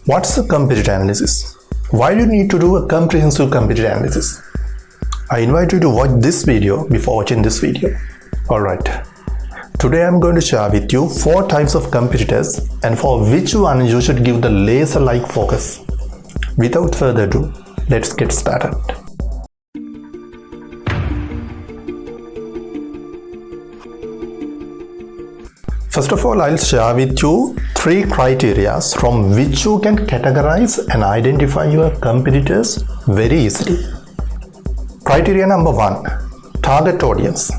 What's a competitor analysis? Why do you need to do a comprehensive competitor analysis? I invite you to watch this video before watching this video. Alright, today I'm going to share with you 4 types of competitors and for which one you should give the laser-like focus. Without further ado, let's get started. First of all, I'll share with you 3 criteria from which you can categorize and identify your competitors very easily. Criteria number 1, target audience.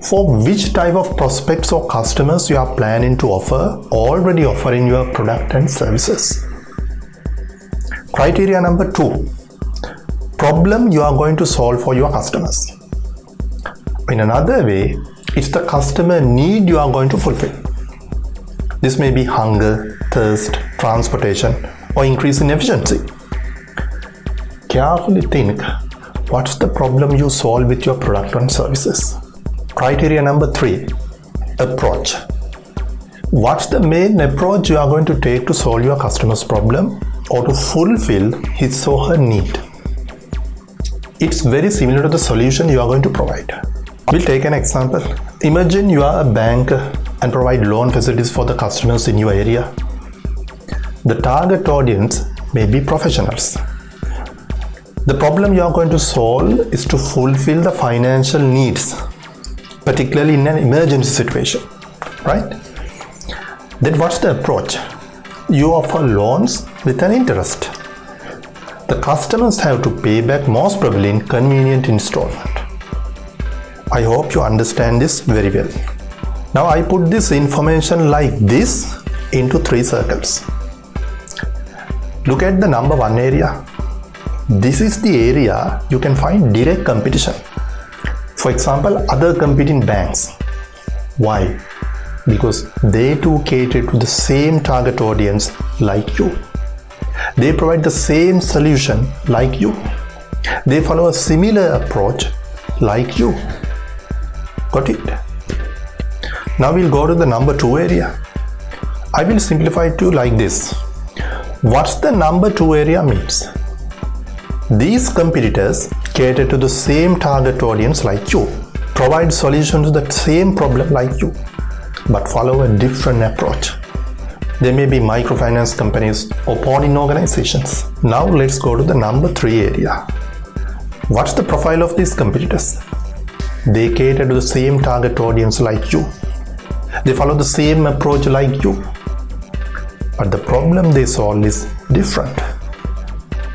For which type of prospects or customers you are planning to already offering your product and services. Criteria number 2, problem you are going to solve for your customers. In another way, it's the customer need you are going to fulfill. This may be hunger, thirst, transportation, or increase in efficiency. Carefully think, what's the problem you solve with your product and services? Criteria number 3, approach. What's the main approach you are going to take to solve your customer's problem or to fulfill his or her need? It's very similar to the solution you are going to provide. We'll take an example. Imagine you are a bank and provide loan facilities for the customers in your area. The target audience may be professionals. The problem you are going to solve is to fulfill the financial needs, particularly in an emergency situation, right? Then what's the approach? You offer loans with an interest. The customers have to pay back most probably in convenient installment. I hope you understand this very well. Now I put this information like this into 3 circles. Look at the number 1 area. This is the area you can find direct competition. For example, other competing banks. Why? Because they too cater to the same target audience like you. They provide the same solution like you. They follow a similar approach like you. Got it? Now we'll go to the number 2 area. I will simplify it to you like this. What's the number 2 area means? These competitors cater to the same target audience like you, provide solutions to the same problem like you, but follow a different approach. They may be microfinance companies or pawn-in organizations. Now let's go to the number 3 area. What's the profile of these competitors? They cater to the same target audience like you. They follow the same approach like you. But the problem they solve is different.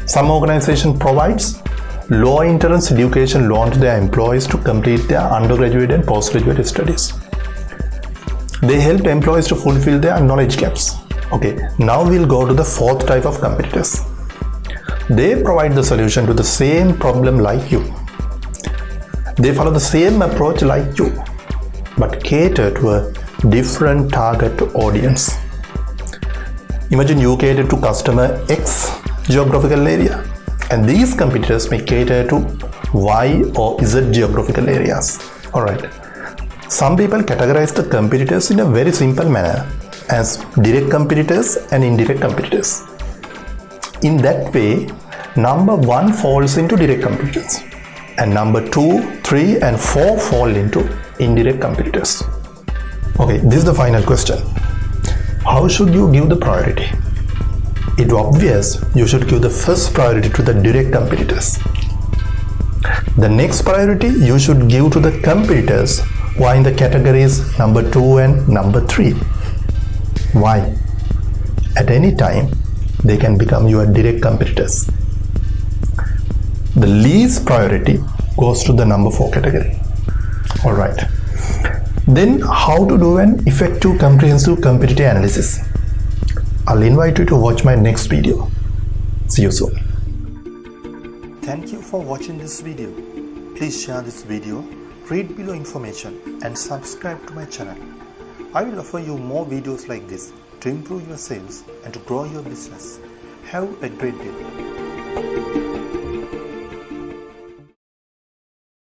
Some organization provides low interest education loan to their employees to complete their undergraduate and postgraduate studies. They help employees to fulfill their knowledge gaps. Okay, now we'll go to the 4th type of competitors. They provide the solution to the same problem like you. They follow the same approach like you, but cater to a different target audience. Imagine you cater to customer X geographical area, and these competitors may cater to Y or Z geographical areas. Alright. Some people categorize the competitors in a very simple manner as direct competitors and indirect competitors. In that way, number 1 falls into direct competitors, and number 2, 3 and 4 fall into indirect competitors. Okay, this is the final question. How should you give the priority? It's obvious you should give the first priority to the direct competitors. The next priority you should give to the competitors who are in the categories number 2 and number 3. Why? At any time, they can become your direct competitors. The least priority goes to the number 4 category. Alright. Then how to do an effective comprehensive competitor analysis? I'll invite you to watch my next video. See you soon. Thank you for watching this video. Please share this video, read below information and subscribe to my channel. I will offer you more videos like this to improve your sales and to grow your business. Have a great day.